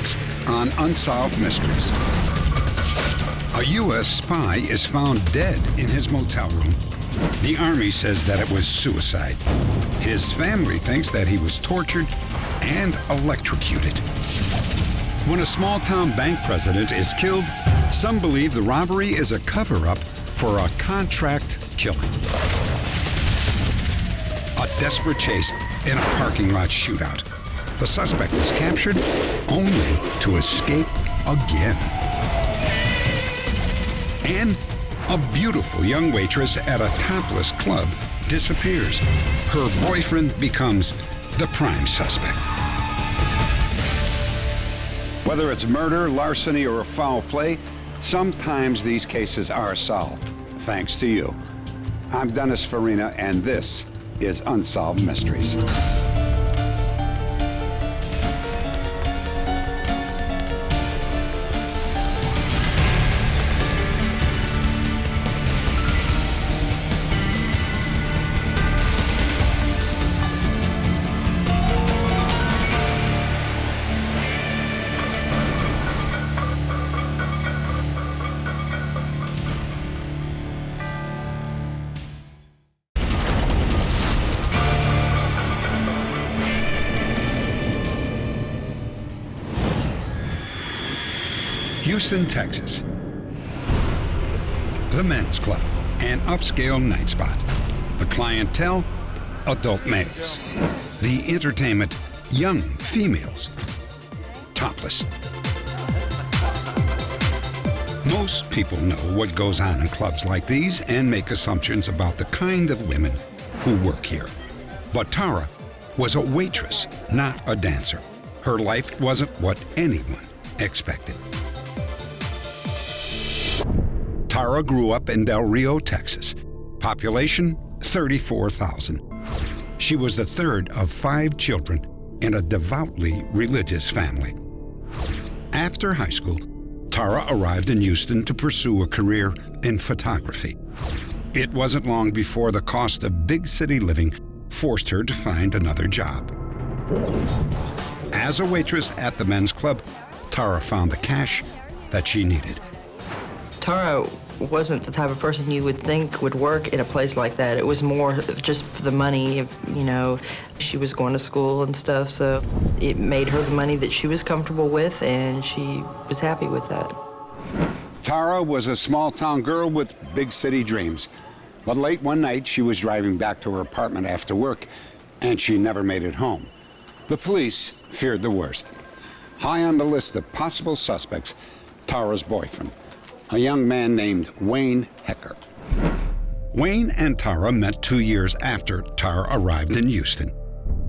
Next on Unsolved Mysteries. A U.S. spy is found dead in his motel room. The Army says that it was suicide. His family thinks that he was tortured and electrocuted. When a small-town bank president is killed, some believe the robbery is a cover-up for a contract killing. A desperate chase in a parking lot shootout. The suspect is captured only to escape again. And a beautiful young waitress at a topless club disappears. Her boyfriend becomes the prime suspect. Whether it's murder, larceny, or a foul play, sometimes these cases are solved, thanks to you. I'm Dennis Farina, and this is Unsolved Mysteries. Houston, Texas. The Men's Club, an upscale night spot. The clientele, adult males. The entertainment, young females. Topless. Most people know what goes on in clubs like these and make assumptions about the kind of women who work here. But Tara was a waitress, not a dancer. Her life wasn't what anyone expected. Tara grew up in Del Rio, Texas. Population, 34,000. She was the third of 5 children in a devoutly religious family. After high school, Tara arrived in Houston to pursue a career in photography. It wasn't long before the cost of big city living forced her to find another job. As a waitress at the Men's Club, Tara found the cash that she needed. Tara wasn't the type of person you would think would work in a place like that. It was more just for the money, you know. She was going to school and stuff, so it made her the money that she was comfortable with, and she was happy with that. Tara was a small-town girl with big city dreams. But late one night, she was driving back to her apartment after work, and she never made it home. The police feared the worst. High on the list of possible suspects, Tara's boyfriend, a young man named Wayne Hecker. Wayne and Tara met 2 years after Tara arrived in Houston.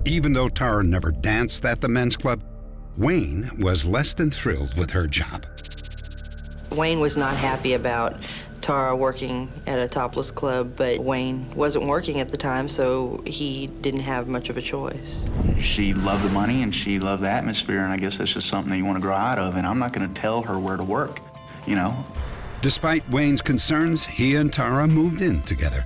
Even though Tara never danced at the Men's Club, Wayne was less than thrilled with her job. Wayne was not happy about Tara working at a topless club, but Wayne wasn't working at the time, so he didn't have much of a choice. She loved the money and she loved the atmosphere, and I guess that's just something that you want to grow out of, and I'm not going to tell her where to work, you know? Despite Wayne's concerns, he and Tara moved in together.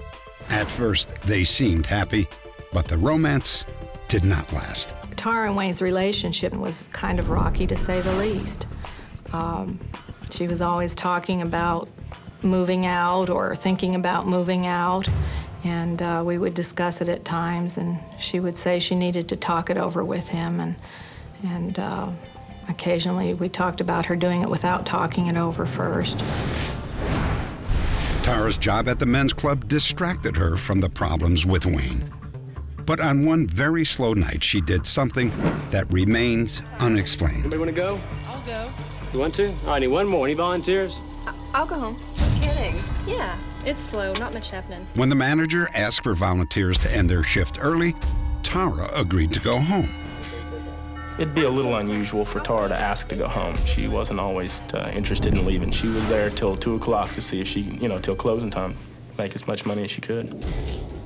At first, they seemed happy, but the romance did not last. Tara and Wayne's relationship was kind of rocky, to say the least. She was always talking about moving out or thinking about moving out, and we would discuss it at times, and she would say she needed to talk it over with him, and occasionally we talked about her doing it without talking it over first. Tara's job at the Men's Club distracted her from the problems with Wayne. But on one very slow night, she did something that remains unexplained. Anybody want to go? I'll go. You want to? All right, I need one more. Any volunteers? I'll go home. Kidding. Yeah, it's slow, not much happening. When the manager asked for volunteers to end their shift early, Tara agreed to go home. It'd be a little unusual for Tara to ask to go home. She wasn't always interested in leaving. She was there till 2 o'clock to see if she, till closing time, make as much money as she could.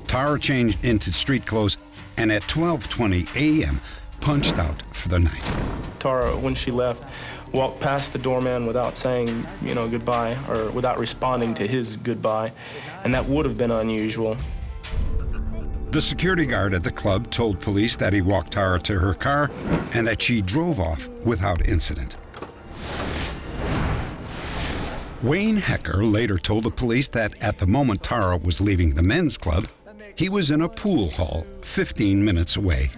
Tara changed into street clothes and at 12:20 a.m. punched out for the night. Tara, when she left, walked past the doorman without saying, goodbye, or without responding to his goodbye, and that would have been unusual. The security guard at the club told police that he walked Tara to her car and that she drove off without incident. Wayne Hecker later told the police that at the moment Tara was leaving the men's club, he was in a pool hall 15 minutes away.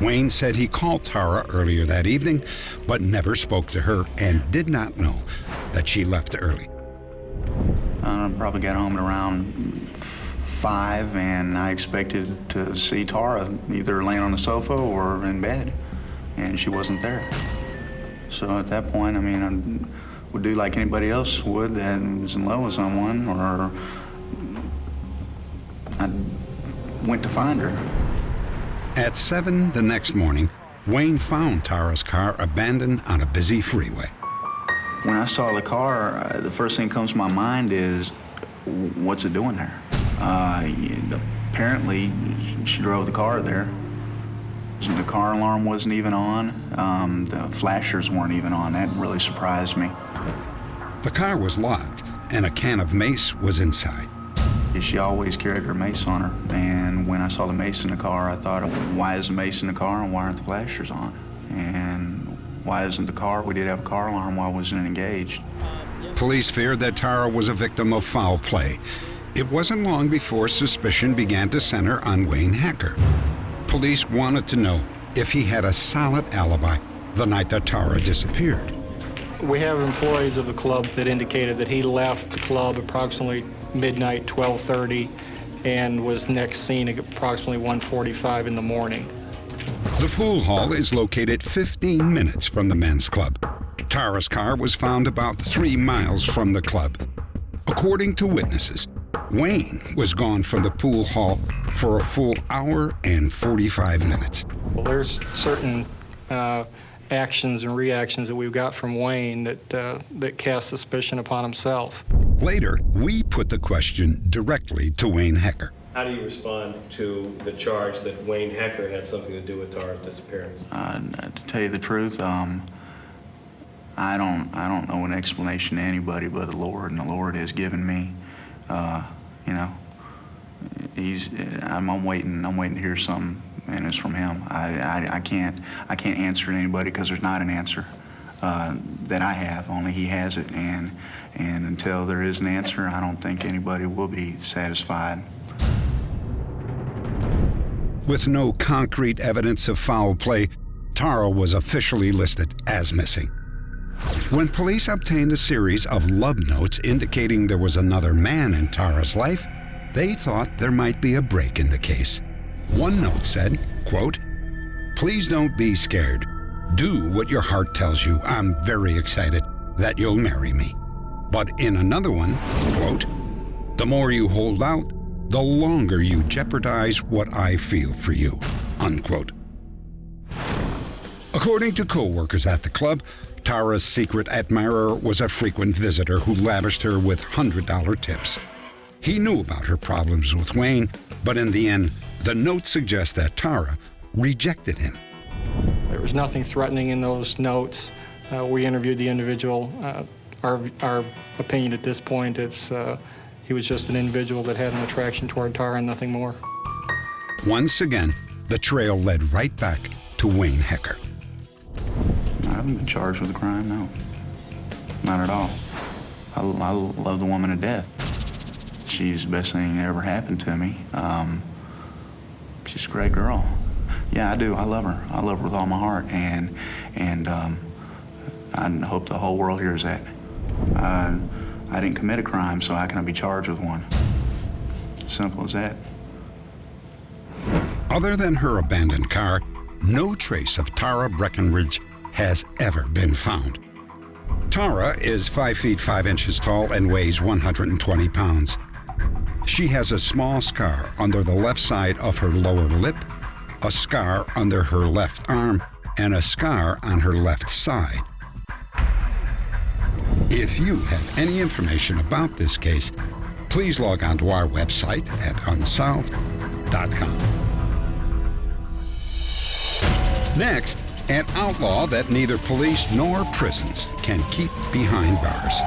Wayne said he called Tara earlier that evening, but never spoke to her and did not know that she left early. I probably got home at around 5, and I expected to see Tara either laying on the sofa or in bed, and she wasn't there. So at that point, I mean, I would do like anybody else would that was in love with someone, or I went to find her. At 7 the next morning, Wayne found Tara's car abandoned on a busy freeway. When I saw the car, the first thing that comes to my mind is, what's it doing there? Apparently, she drove the car there. The car alarm wasn't even on. The flashers weren't even on. That really surprised me. The car was locked, and a can of mace was inside. She always carried her mace on her, and when I saw the mace in the car, I thought, why is the mace in the car and why aren't the flashers on? And why isn't the car, we did have a car alarm, why wasn't it engaged? Police feared that Tara was a victim of foul play. It wasn't long before suspicion began to center on Wayne Hecker. Police wanted to know if he had a solid alibi the night that Tara disappeared. We have employees of the club that indicated that he left the club approximately midnight, 12:30, and was next seen at approximately 1:45 in the morning. The pool hall is located 15 minutes from the men's club. Tara's car was found about 3 miles from the club. According to witnesses, Wayne was gone from the pool hall for a full hour and 45 minutes. Well, there's certain actions and reactions that we've got from Wayne that cast suspicion upon himself. Later, we put the question directly to Wayne Hecker. How do you respond to the charge that Wayne Hecker had something to do with Tara's disappearance? To tell you the truth, I don't know an explanation to anybody but the Lord, and the Lord has given me, I'm waiting to hear something, and it's from Him. I can't answer to anybody because there's not an answer that I have. Only He has it, and until there is an answer, I don't think anybody will be satisfied. With no concrete evidence of foul play, Tara was officially listed as missing. When police obtained a series of love notes indicating there was another man in Tara's life, they thought there might be a break in the case. One note said, quote, "Please don't be scared. Do what your heart tells you. I'm very excited that you'll marry me." But in another one, quote, "The more you hold out, the longer you jeopardize what I feel for you," unquote. According to co-workers at the club, Tara's secret admirer was a frequent visitor who lavished her with $100 tips. He knew about her problems with Wayne, but in the end, the note suggests that Tara rejected him. There was nothing threatening in those notes. We interviewed the individual. Our opinion at this point is he was just an individual that had an attraction toward Tara and nothing more. Once again, the trail led right back to Wayne Hecker. I haven't been charged with a crime, no. Not at all. I love the woman to death. She's the best thing that ever happened to me. She's a great girl. Yeah, I do. I love her. I love her with all my heart, and I hope the whole world hears that. I didn't commit a crime, so how can I be charged with one? Simple as that. Other than her abandoned car, no trace of Tara Breckenridge has ever been found. Tara is 5 feet 5 inches tall and weighs 120 pounds. She has a small scar under the left side of her lower lip, a scar under her left arm, and a scar on her left side. If you have any information about this case, please log on to our website at unsolved.com. Next, an outlaw that neither police nor prisons can keep behind bars.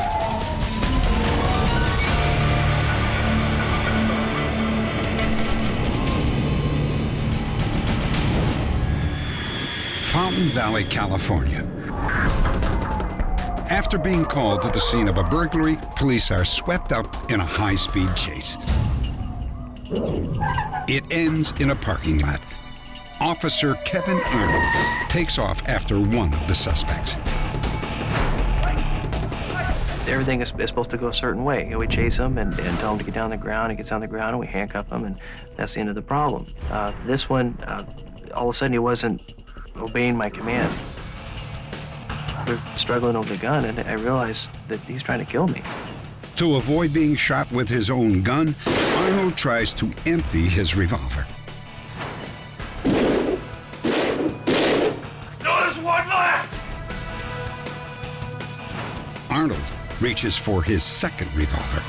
Fountain Valley, California. After being called to the scene of a burglary, police are swept up in a high-speed chase. It ends in a parking lot. Officer Kevin Arnold takes off after one of the suspects. Everything is supposed to go a certain way. You know, we chase him and tell him to get down the ground. He gets on the ground and we handcuff him, and that's the end of the problem. This one, all of a sudden he wasn't obeying my commands. We're struggling over the gun, and I realized that he's trying to kill me. To avoid being shot with his own gun, Arnold tries to empty his revolver. There's one left! Arnold reaches for his second revolver.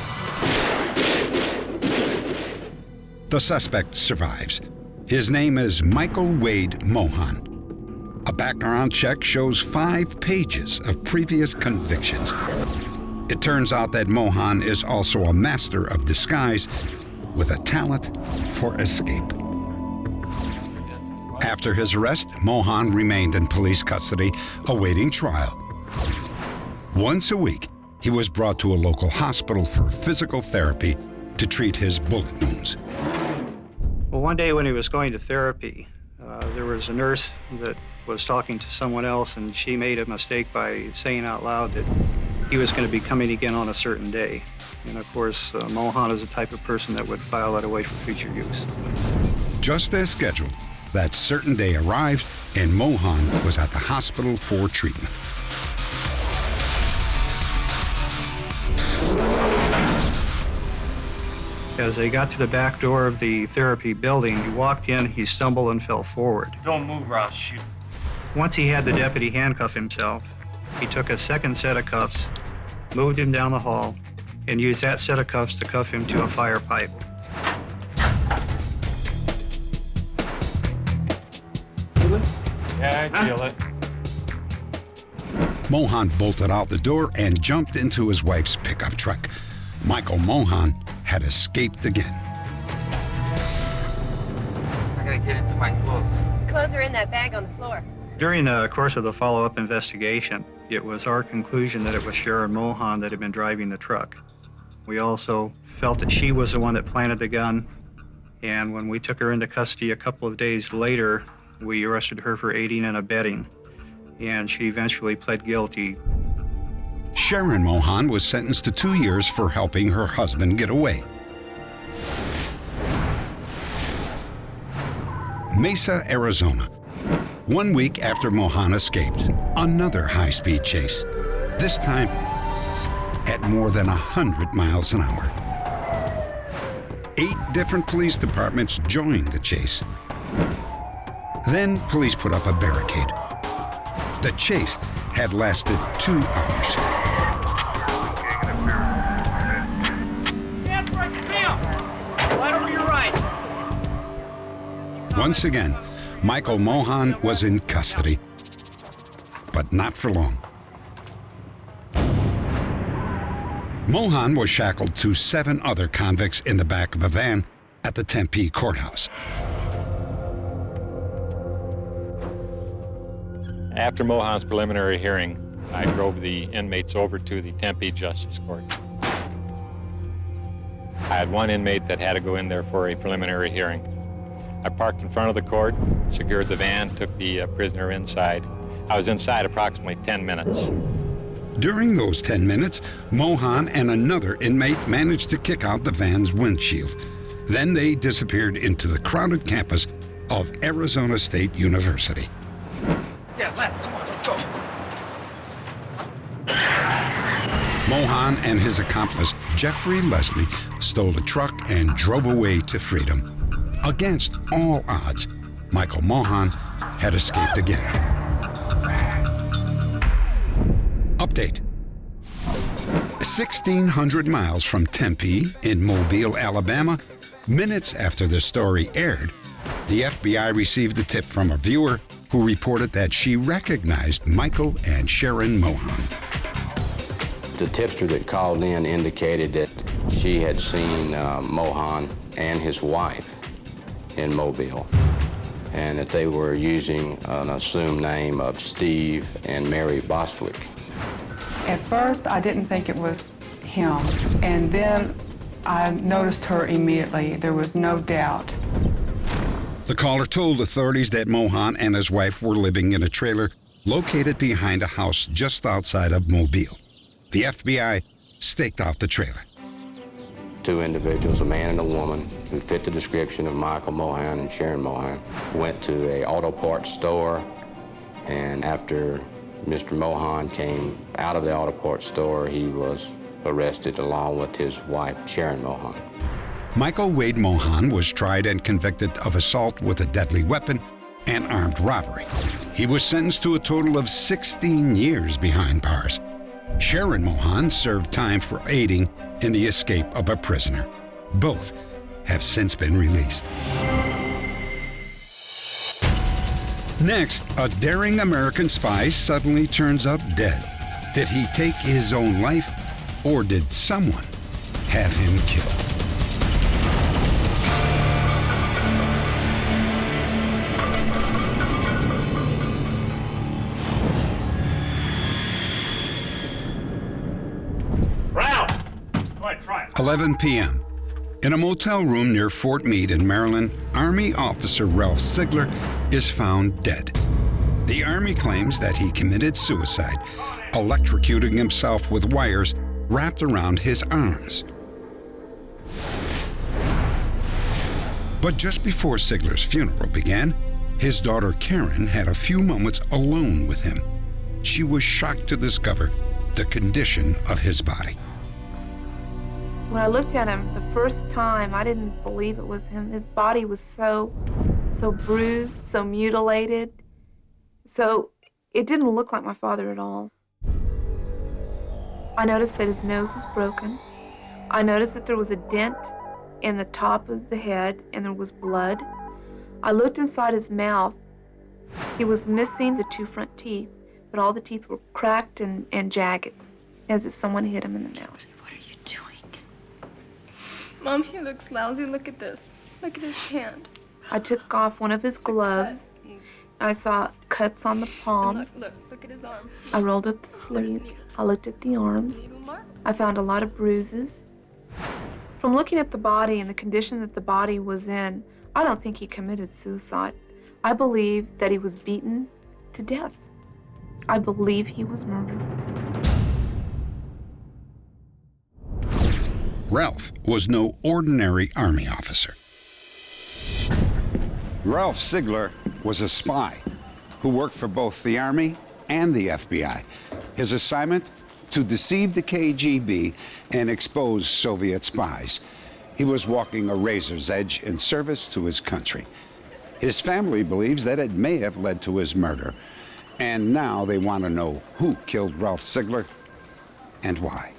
The suspect survives. His name is Michael Wade Mohan. A background check shows 5 pages of previous convictions. It turns out that Mohan is also a master of disguise with a talent for escape. After his arrest, Mohan remained in police custody, awaiting trial. Once a week, he was brought to a local hospital for physical therapy to treat his bullet wounds. Well, one day when he was going to therapy, there was a nurse that was talking to someone else, and she made a mistake by saying out loud that he was going to be coming again on a certain day. And of course, Mohan is the type of person that would file that away for future use. Just as scheduled, that certain day arrived, and Mohan was at the hospital for treatment. As they got to the back door of the therapy building, he walked in, he stumbled and fell forward. Don't move, Ross. Shoot. Once he had the deputy handcuff himself, he took a second set of cuffs, moved him down the hall, and used that set of cuffs to cuff him to a fire pipe. Yeah, I feel it. Mohan bolted out the door and jumped into his wife's pickup truck. Michael Mohan had escaped again. I gotta get into my clothes. Clothes are in that bag on the floor. During the course of the follow-up investigation, it was our conclusion that it was Sharon Mohan that had been driving the truck. We also felt that she was the one that planted the gun, and when we took her into custody a couple of days later, we arrested her for aiding and abetting, and she eventually pled guilty. Sharon Mohan was sentenced to 2 years for helping her husband get away. Mesa, Arizona. 1 week after Mohan escaped, another high-speed chase, this time at more than 100 miles an hour. 8 different police departments joined the chase. Then police put up a barricade. The chase had lasted 2 hours. Once again, Michael Mohan was in custody, but not for long. Mohan was shackled to 7 other convicts in the back of a van at the Tempe courthouse. After Mohan's preliminary hearing, I drove the inmates over to the Tempe Justice Court. I had one inmate that had to go in there for a preliminary hearing. I parked in front of the court, secured the van, took the prisoner inside. I was inside approximately 10 minutes. During those 10 minutes, Mohan and another inmate managed to kick out the van's windshield. Then they disappeared into the crowded campus of Arizona State University. Yeah, left. Come on, let's go. Mohan and his accomplice, Jeffrey Leslie, stole a truck and drove away to freedom. Against all odds, Michael Mohan had escaped again. Update. 1,600 miles from Tempe in Mobile, Alabama, minutes after the story aired, the FBI received a tip from a viewer who reported that she recognized Michael and Sharon Mohan. The tipster that called in indicated that she had seen Mohan and his wife in Mobile. and that they were using an assumed name of Steve and Mary Bostwick. At first, I didn't think it was him, and then I noticed her immediately. There was no doubt. The caller told authorities that Mohan and his wife were living in a trailer located behind a house just outside of Mobile. The FBI staked out the trailer. Two individuals, a man and a woman, who fit the description of Michael Mohan and Sharon Mohan, went to an auto parts store, and after Mr. Mohan came out of the auto parts store, he was arrested along with his wife, Sharon Mohan. Michael Wade Mohan was tried and convicted of assault with a deadly weapon and armed robbery. He was sentenced to a total of 16 years behind bars. Sharon Mohan served time for aiding in the escape of a prisoner. Both have since been released. Next, a daring American spy suddenly turns up dead. Did he take his own life, or did someone have him killed? Ralph! Go ahead, try it. 11 p.m. In a motel room near Fort Meade in Maryland, Army officer Ralph Sigler is found dead. The Army claims that he committed suicide, electrocuting himself with wires wrapped around his arms. But just before Sigler's funeral began, his daughter Karen had a few moments alone with him. She was shocked to discover the condition of his body. When I looked at him the first time, I didn't believe it was him. His body was so bruised, so mutilated. So it didn't look like my father at all. I noticed that his nose was broken. I noticed that there was a dent in the top of the head and there was blood. I looked inside his mouth. He was missing the two front teeth, but all the teeth were cracked and jagged, as if someone hit him in the mouth. Mom, he looks lousy. Look at this. Look at his hand. I took off one of his gloves. I saw cuts on the palm. Look at his arm. I rolled up the sleeves. I looked at the arms. I found a lot of bruises. From looking at the body and the condition that the body was in, I don't think he committed suicide. I believe that he was beaten to death. I believe he was murdered. Ralph was no ordinary Army officer. Ralph Sigler was a spy who worked for both the Army and the FBI. His assignment? To deceive the KGB and expose Soviet spies. He was walking a razor's edge in service to his country. His family believes that it may have led to his murder. And now they want to know who killed Ralph Sigler and why.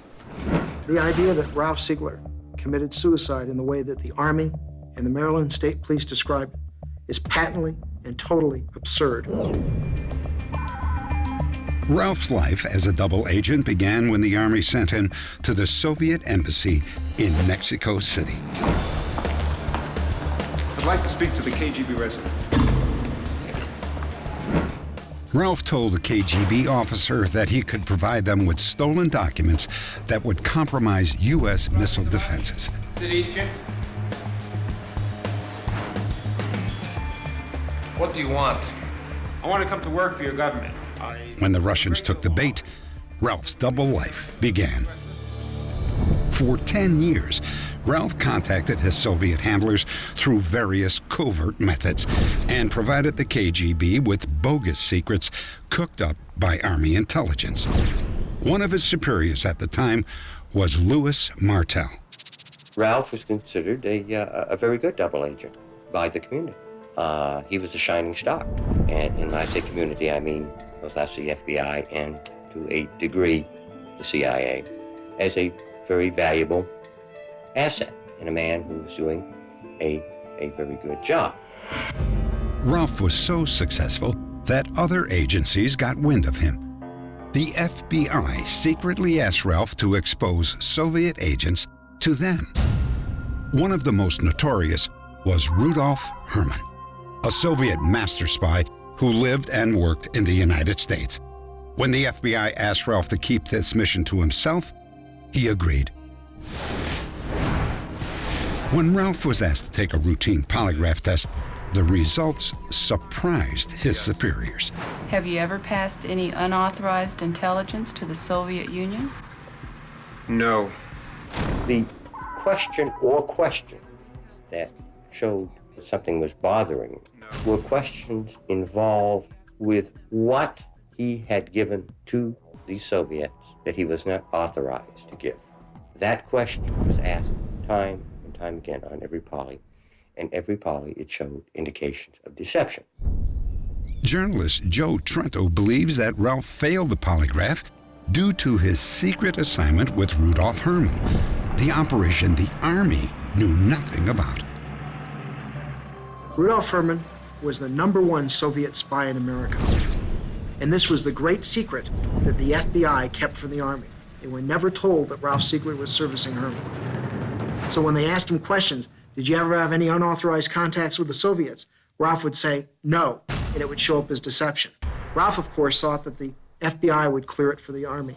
The idea that Ralph Sigler committed suicide in the way that the Army and the Maryland State Police describe it is patently and totally absurd. Ralph's life as a double agent began when the Army sent him to the Soviet embassy in Mexico City. I'd like to speak to the KGB resident. Ralph told the KGB officer that he could provide them with stolen documents that would compromise U.S. missile defenses. What do you want? I want to come to work for your government. When the Russians took the bait, Ralph's double life began. For 10 years, Ralph contacted his Soviet handlers through various covert methods and provided the KGB with bogus secrets cooked up by Army intelligence. One of his superiors at the time was Louis Martel. Ralph was considered a very good double agent by the community. He was a shining star. And when I say community, I mean both that's the FBI and, to a degree, the CIA, as a very valuable asset and a man who was doing a very good job. Ralph was so successful that other agencies got wind of him. The FBI secretly asked Ralph to expose Soviet agents to them. One of the most notorious was Rudolf Herman. a Soviet master spy who lived and worked in the United States. When the FBI asked Ralph to keep this mission to himself, he agreed. When Ralph was asked to take a routine polygraph test, the results surprised his superiors. Have you ever passed any unauthorized intelligence to the Soviet Union? No. The question or questions that showed that something was bothering him were questions involved with what he had given to the Soviets that he was not authorized to give. That question was asked time and time again on every poly, and every poly it showed indications of deception. Journalist Joe Trento believes that Ralph failed the polygraph due to his secret assignment with Rudolf Herman, the operation the Army knew nothing about. Rudolf Herman was the #1 Soviet spy in America. And this was the great secret that the FBI kept from the Army. They were never told that Ralph Siegler was servicing Herman. So when they asked him questions, did you ever have any unauthorized contacts with the Soviets? Ralph would say no, and it would show up as deception. Ralph, of course, thought that the FBI would clear it for the Army,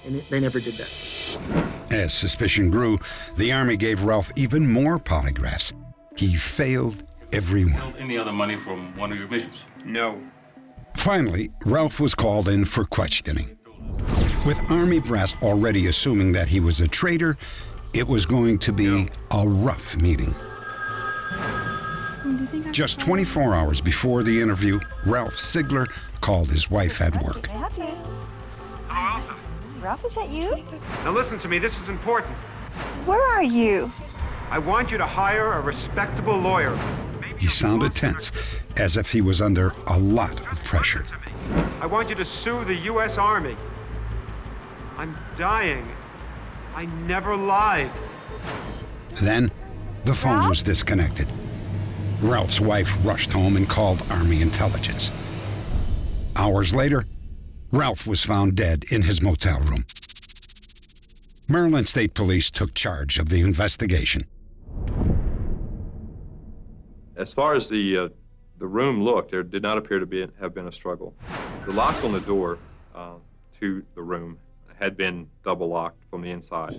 and they never did that. As suspicion grew, the Army gave Ralph even more polygraphs. He failed every one. Any other money from one of your missions? No. Finally, Ralph was called in for questioning. With Army brass already assuming that he was a traitor, it was going to be a rough meeting. Just 24 hours before the interview, Ralph Siegler called his wife at work. Can I help you? Hello, Elsa. Ralph, is that you? Now listen to me, this is important. Where are you? I want you to hire a respectable lawyer. He sounded tense, as if he was under a lot of pressure. I want you to sue the U.S. Army. I'm dying. I never lied. Then, the phone was disconnected. Ralph's wife rushed home and called Army intelligence. Hours later, Ralph was found dead in his motel room. Maryland State Police took charge of the investigation. As far as the room looked, there did not appear to have been a struggle. The locks on the door to the room had been double locked from the inside.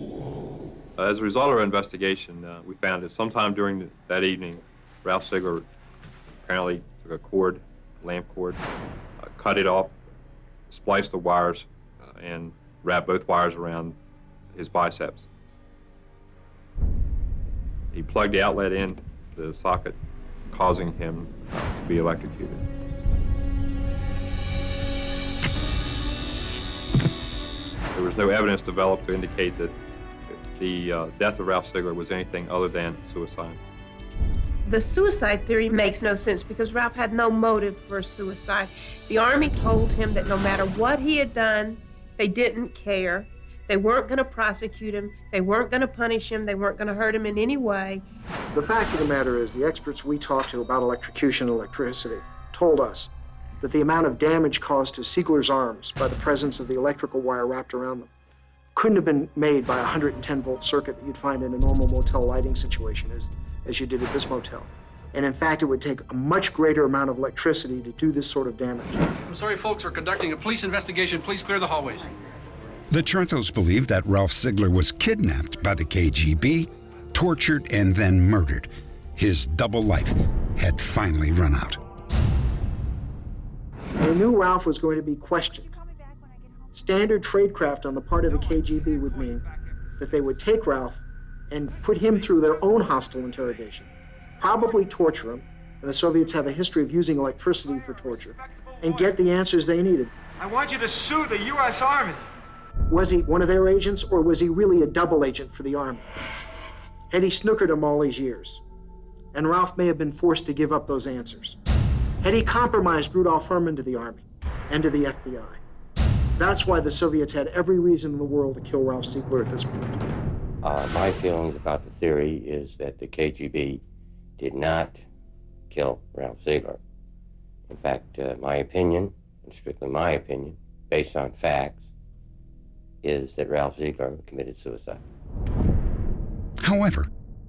As a result of our investigation, we found that sometime during that evening, Ralph Siegler apparently took a cord, lamp cord, cut it off, spliced the wires, and wrapped both wires around his biceps. He plugged the outlet in the socket, causing him to be electrocuted. There was no evidence developed to indicate that the death of Ralph Siegler was anything other than suicide. The suicide theory makes no sense because Ralph had no motive for suicide. The Army told him that no matter what he had done, they didn't care. They weren't going to prosecute him. They weren't going to punish him. They weren't going to hurt him in any way. The fact of the matter is, the experts we talked to about electrocution and electricity told us that the amount of damage caused to Siegler's arms by the presence of the electrical wire wrapped around them couldn't have been made by a 110-volt circuit that you'd find in a normal motel lighting situation as you did at this motel. And in fact, it would take a much greater amount of electricity to do this sort of damage. I'm sorry, folks, we're conducting a police investigation. Please clear the hallways. The Trentos believed that Ralph Siegler was kidnapped by the KGB, tortured, and then murdered. His double life had finally run out. They knew Ralph was going to be questioned. Standard tradecraft on the part of the KGB would mean that they would take Ralph and put him through their own hostile interrogation, probably torture him, and the Soviets have a history of using electricity for torture, and get the answers they needed. I want you to sue the U.S. Army. Was he one of their agents, or was he really a double agent for the Army? Had he snookered him all these years? And Ralph may have been forced to give up those answers. Had he compromised Rudolf Herman to the Army and to the FBI? That's why the Soviets had every reason in the world to kill Ralph Siegler at this point. My feelings about the theory is that the KGB did not kill Ralph Siegler. In fact, my opinion, and strictly my opinion, based on facts, is that Ralph Siegler committed suicide. However,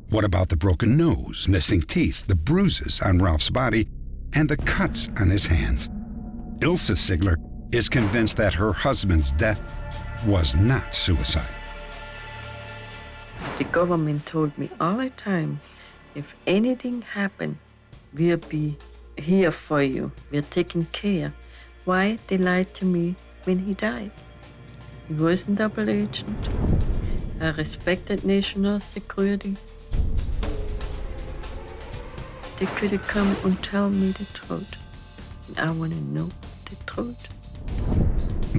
what about the broken nose, missing teeth, the bruises on Ralph's body, and the cuts on his hands. Ilse Sigler is convinced that her husband's death was not suicide. The government told me all the time, if anything happened, we'll be here for you. We're taking care. Why? They lied to me when he died. He was a double agent. I respected national security. They could have come and tell me the truth. And I want to know the truth.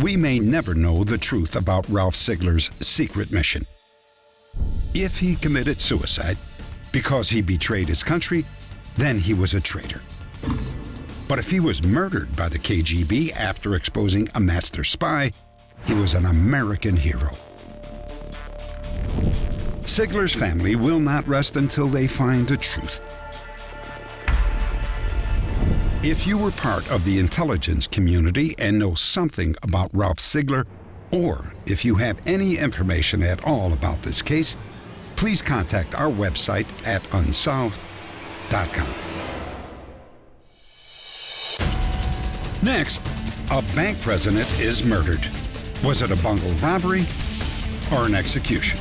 We may never know the truth about Ralph Sigler's secret mission. If he committed suicide because he betrayed his country, then he was a traitor. But if he was murdered by the KGB after exposing a master spy, he was an American hero. Sigler's family will not rest until they find the truth. If you were part of the intelligence community and know something about Ralph Sigler, or if you have any information at all about this case, please contact our website at unsolved.com. Next, a bank president is murdered. Was it a bungled robbery or an execution?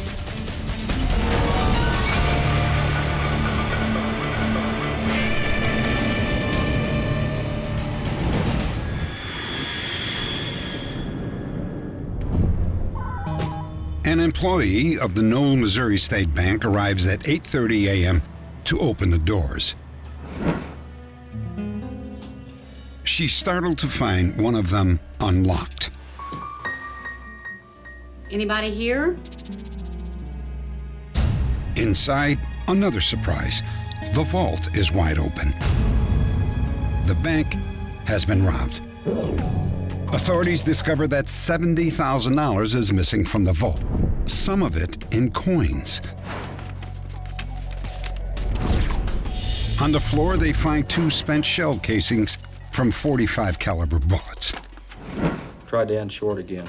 An employee of the Knoll, Missouri State Bank arrives at 8:30 a.m. to open the doors. She's startled to find one of them unlocked. Anybody here? Inside, another surprise. The vault is wide open. The bank has been robbed. Authorities discover that $70,000 is missing from the vault, some of it in coins. On the floor, they find 2 spent shell casings from .45 caliber bullets. Try Dan Short again.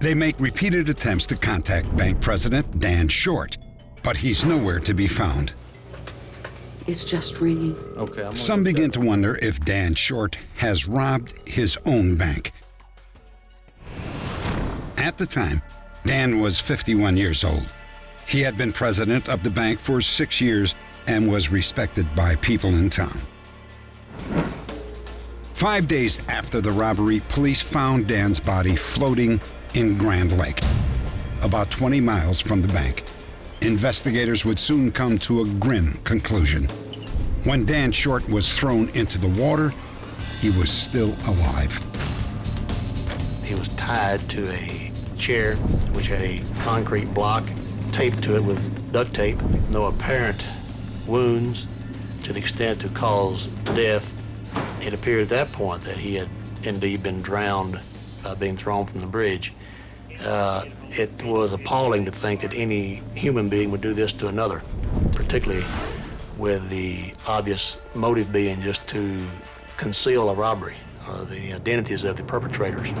They make repeated attempts to contact bank president Dan Short, but he's nowhere to be found. It's just ringing. Okay. Some begin to wonder if Dan Short has robbed his own bank. At the time, Dan was 51 years old. He had been president of the bank for 6 years and was respected by people in town. 5 days after the robbery, police found Dan's body floating in Grand Lake, about 20 miles from the bank. Investigators would soon come to a grim conclusion. When Dan Short was thrown into the water, he was still alive. He was tied to a chair which had a concrete block taped to it with duct tape. No apparent wounds to the extent to cause death. It appeared at that point that he had indeed been drowned by being thrown from the bridge. It was appalling to think that any human being would do this to another, particularly with the obvious motive being just to conceal a robbery or the identities of the perpetrators.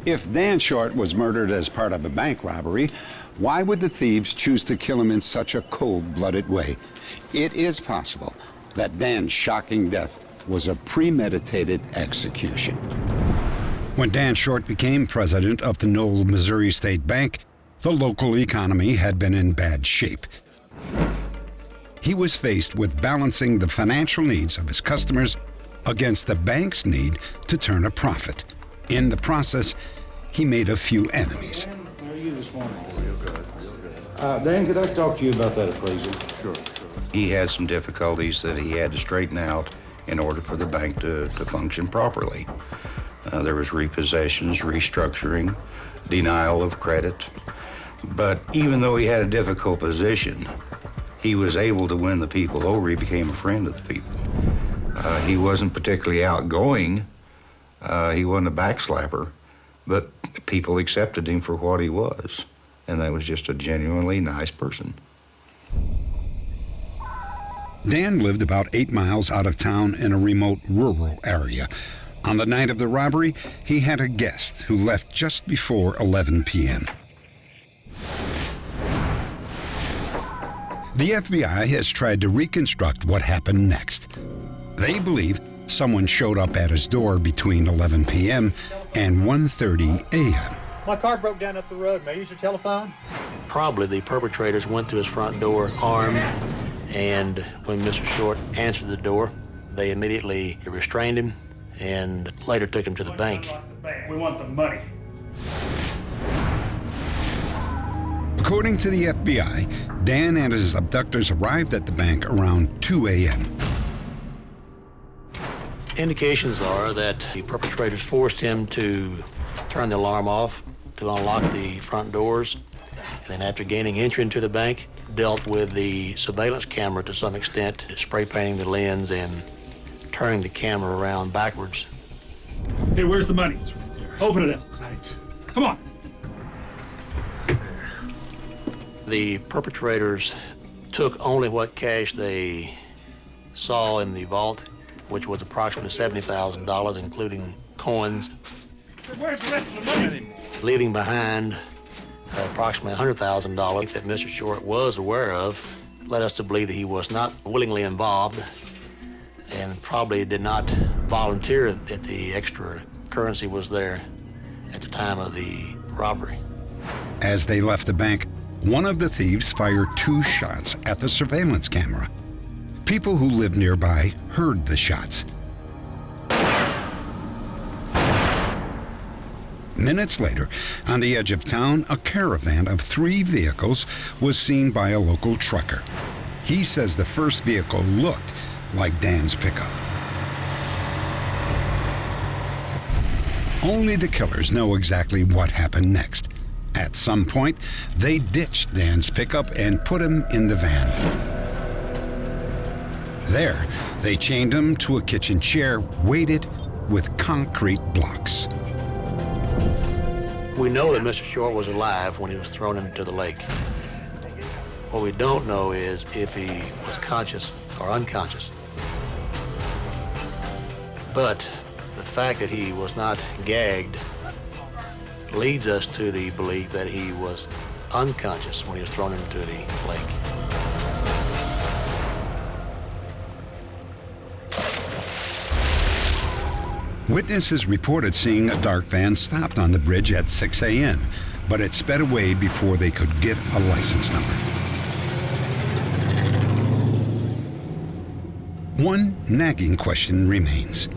If Dan Short was murdered as part of a bank robbery, why would the thieves choose to kill him in such a cold-blooded way? It is possible that Dan's shocking death was a premeditated execution. When Dan Short became president of the Knoll, Missouri State Bank, the local economy had been in bad shape. He was faced with balancing the financial needs of his customers against the bank's need to turn a profit. In the process, he made a few enemies. How are you this morning? Real good, real good. Dan, could I talk to you about that appraisal? Sure. He had some difficulties that he had to straighten out in order for the bank to function properly. There was repossessions, restructuring, denial of credit. But even though he had a difficult position, he was able to win the people over. He became a friend of the people. He wasn't particularly outgoing. He wasn't a backslapper, but people accepted him for what he was. And that was just a genuinely nice person. Dan lived about 8 miles out of town in a remote rural area. On the night of the robbery, he had a guest who left just before 11 p.m. The FBI has tried to reconstruct what happened next. They believe someone showed up at his door between 11 p.m. and 1:30 a.m. My car broke down up the road. May I use your telephone? Probably the perpetrators went to his front door armed, and when Mr. Short answered the door, they immediately restrained him and later took him to the bank. We want the money. According to the FBI, Dan and his abductors arrived at the bank around 2 a.m. Indications are that the perpetrators forced him to turn the alarm off to unlock the front doors, and then after gaining entry into the bank, dealt with the surveillance camera to some extent, spray painting the lens and turning the camera around backwards. Hey, where's the money? Open it up. Come on. The perpetrators took only what cash they saw in the vault, which was approximately $70,000, including coins, Where's the rest of the money? leaving behind approximately $100,000 that Mr. Short was aware of, led us to believe that he was not willingly involved and probably did not volunteer that the extra currency was there at the time of the robbery. As they left the bank, one of the thieves fired 2 shots at the surveillance camera. People who lived nearby heard the shots. Minutes later, on the edge of town, a caravan of 3 vehicles was seen by a local trucker. He says the first vehicle looked like Dan's pickup. Only the killers know exactly what happened next. At some point, they ditched Dan's pickup and put him in the van. There, they chained him to a kitchen chair weighted with concrete blocks. We know that Mr. Short was alive when he was thrown into the lake. What we don't know is if he was conscious or unconscious. But the fact that he was not gagged leads us to the belief that he was unconscious when he was thrown into the lake. Witnesses reported seeing a dark van stopped on the bridge at 6 a.m., but it sped away before they could get a license number. One nagging question remains.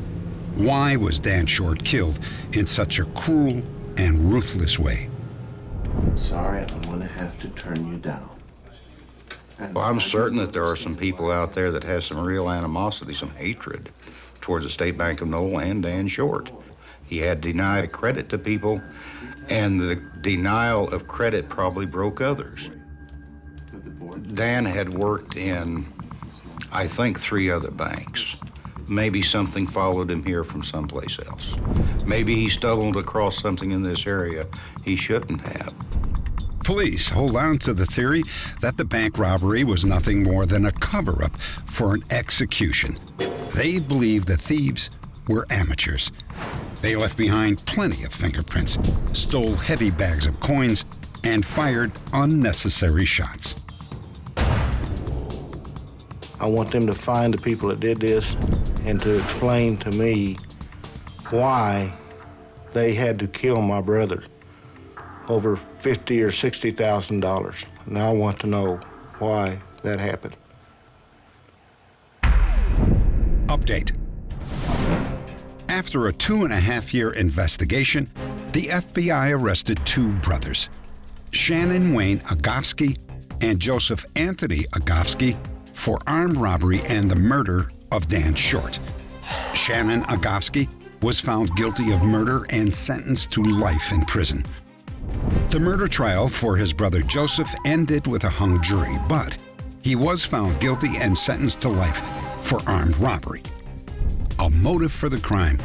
Why was Dan Short killed in such a cruel and ruthless way? I'm sorry, I'm going to have to turn you down. Well, I'm certain that there are some people out there that have some real animosity, some hatred towards the State Bank of Knoll and Dan Short. He had denied credit to people, and the denial of credit probably broke others. Dan had worked in, I think, 3 other banks. Maybe something followed him here from someplace else. Maybe he stumbled across something in this area he shouldn't have. Police hold on to the theory that the bank robbery was nothing more than a cover-up for an execution. They believe the thieves were amateurs. They left behind plenty of fingerprints, stole heavy bags of coins, and fired unnecessary shots. I want them to find the people that did this and to explain to me why they had to kill my brother over $50,000 or $60,000. And I want to know why that happened. Update. After a 2.5-year investigation, the FBI arrested 2 brothers, Shannon Wayne Agofsky and Joseph Anthony Agofsky, for armed robbery and the murder of Dan Short. Shannon Agofsky was found guilty of murder and sentenced to life in prison. The murder trial for his brother Joseph ended with a hung jury, but he was found guilty and sentenced to life for armed robbery. A motive for the crime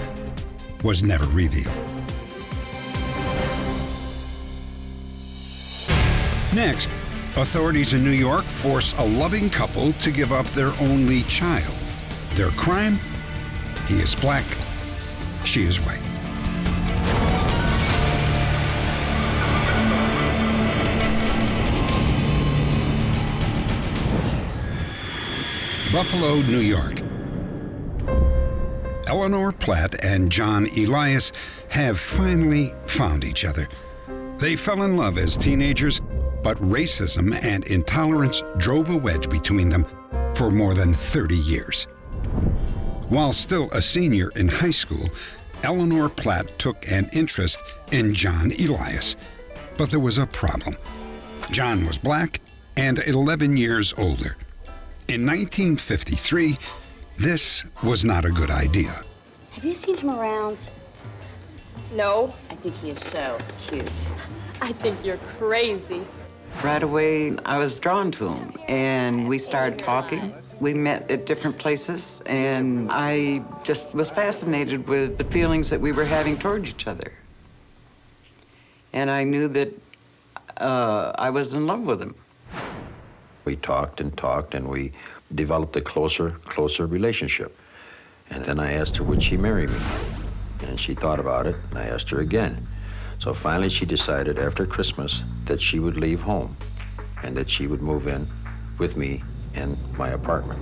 was never revealed. Next, authorities in New York force a loving couple to give up their only child. Their crime? He is black, she is white. Buffalo, New York. Eleanor Platt and John Elias have finally found each other. They fell in love as teenagers, but racism and intolerance drove a wedge between them for more than 30 years. While still a senior in high school, Eleanor Platt took an interest in John Elias. But there was a problem. John was black and 11 years older. In 1953, this was not a good idea. Have you seen him around? No. I think he is so cute. I think you're crazy. Right away, I was drawn to him, and we started talking. We met at different places, and I just was fascinated with the feelings that we were having towards each other. And I knew that I was in love with him. We talked, and we developed a closer relationship. And then I asked her, would she marry me? And she thought about it, and I asked her again. So finally she decided after Christmas that she would leave home and that she would move in with me in my apartment.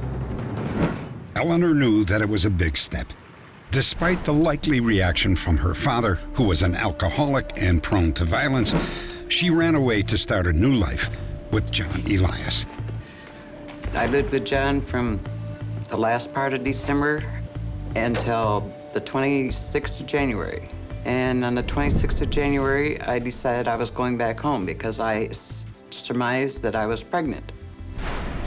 Eleanor knew that it was a big step. Despite the likely reaction from her father, who was an alcoholic and prone to violence, she ran away to start a new life with John Elias. I lived with John from the last part of December until the 26th of January. And on the 26th of January, I decided I was going back home because I surmised that I was pregnant.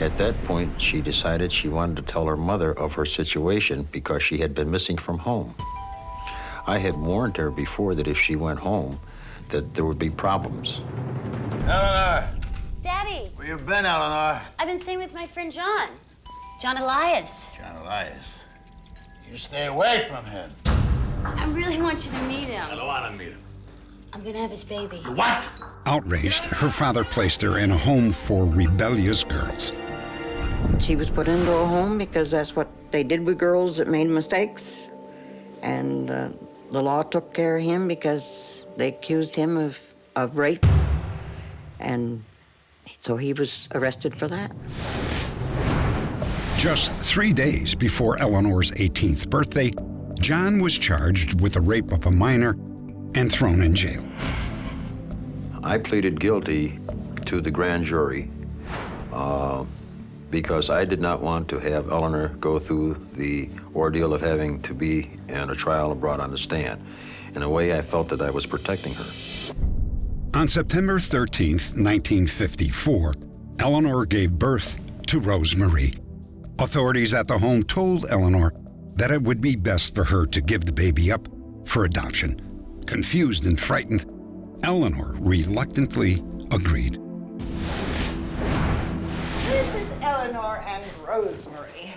At that point, she decided she wanted to tell her mother of her situation because she had been missing from home. I had warned her before that if she went home, that there would be problems. Eleanor! Daddy! Where you been, Eleanor? I've been staying with my friend John. John Elias. John Elias. You stay away from him. I really want you to meet him. I don't want to meet him. I'm gonna have his baby. What? Outraged, her father placed her in a home for rebellious girls. She was put into a home because that's what they did with girls that made mistakes. And the law took care of him because they accused him of rape. And so he was arrested for that. Just 3 days before Eleanor's 18th birthday, John was charged with the rape of a minor and thrown in jail. I pleaded guilty to the grand jury because I did not want to have Eleanor go through the ordeal of having to be in a trial and brought on the stand. In a way, I felt that I was protecting her. On September 13th, 1954, Eleanor gave birth to Rose Marie. Authorities at the home told Eleanor that it would be best for her to give the baby up for adoption. Confused and frightened, Eleanor reluctantly agreed. This is Eleanor and Rosemary.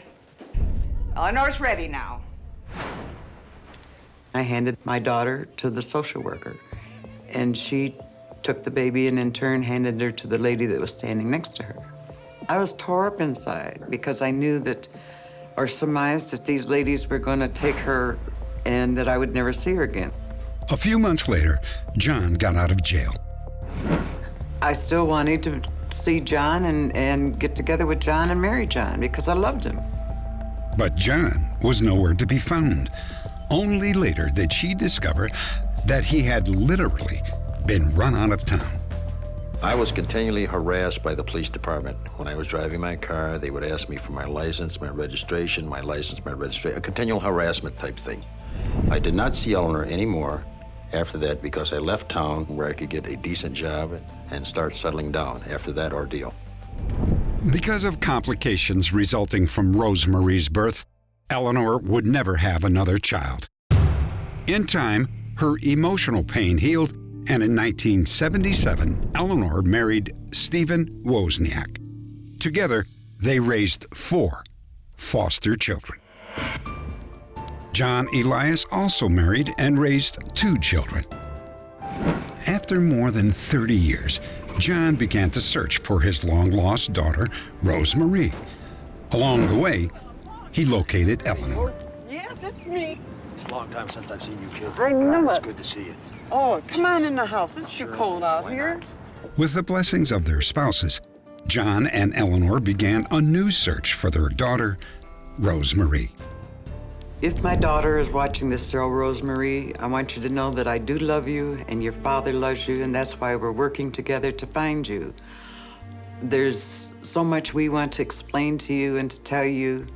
Eleanor's ready now. I handed my daughter to the social worker, and she took the baby and in turn handed her to the lady that was standing next to her. I was tore up inside because I knew that, or surmised that these ladies were going to take her and that I would never see her again. A few months later, John got out of jail. I still wanted to see John and get together with John and marry John because I loved him. But John was nowhere to be found. Only later did she discover that he had literally been run out of town. I was continually harassed by the police department. When I was driving my car, they would ask me for my license, my registration, a continual harassment type thing. I did not see Eleanor anymore after that because I left town where I could get a decent job and start settling down after that ordeal. Because of complications resulting from Rosemarie's birth, Eleanor would never have another child. In time, her emotional pain healed, and in 1977, Eleanor married Stephen Wozniak. Together, they raised 4 foster children. John Elias also married and raised 2 children. After more than 30 years, John began to search for his long-lost daughter, Rosemarie. Along the way, he located Eleanor. Yes, it's me. It's a long time since I've seen you, kid. I know It's it. good to see you. Oh, come on in the house. It's too cold out here. With the blessings of their spouses, John and Eleanor began a new search for their daughter, Rosemarie. If my daughter is watching this show, Rosemarie, I want you to know that I do love you and your father loves you, and that's why we're working together to find you. There's so much we want to explain to you and to tell you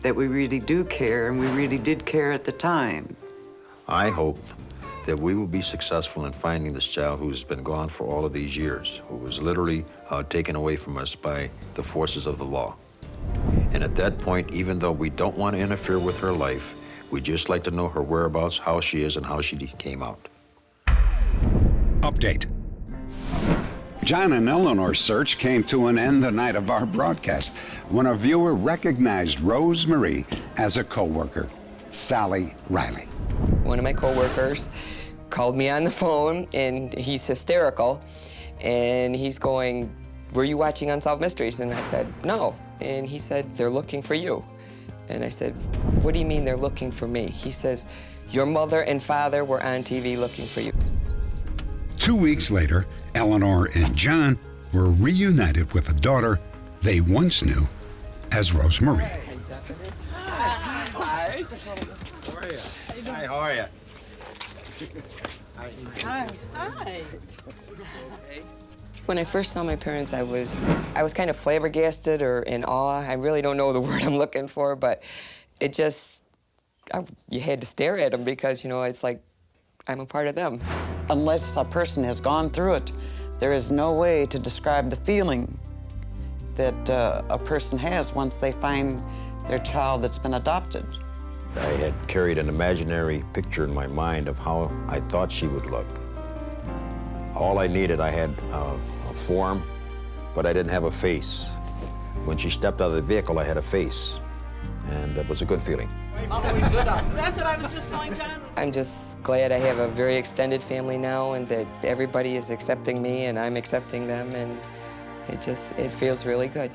that we really do care, and we really did care at the time. I hope that we will be successful in finding this child who's been gone for all of these years, who was literally taken away from us by the forces of the law. And at that point, even though we don't want to interfere with her life, we'd just like to know her whereabouts, how she is, and how she came out. Update. John and Eleanor's search came to an end the night of our broadcast when a viewer recognized Rosemarie as a co-worker, Sally Riley. One of my co-workers called me on the phone, and he's hysterical, and he's going, "Were you watching Unsolved Mysteries?" And I said, "No." And he said, "They're looking for you." And I said, "What do you mean they're looking for me?" He says, "Your mother and father were on TV looking for you." 2 weeks later, Eleanor and John were reunited with a daughter they once knew as Rosemarie. Hi. Hi. How are you? Hi, how are you? Hi. Hi. When I first saw my parents, I was kind of flabbergasted or in awe. I really don't know the word I'm looking for, but it just, you had to stare at them because, you know, it's like I'm a part of them. Unless a person has gone through it, there is no way to describe the feeling that a person has once they find their child that's been adopted. I had carried an imaginary picture in my mind of how I thought she would look. All I needed, I had a form, but I didn't have a face. When she stepped out of the vehicle, I had a face, and it was a good feeling. That's what I was just telling John. I'm just glad I have a very extended family now and that everybody is accepting me and I'm accepting them, and it feels really good.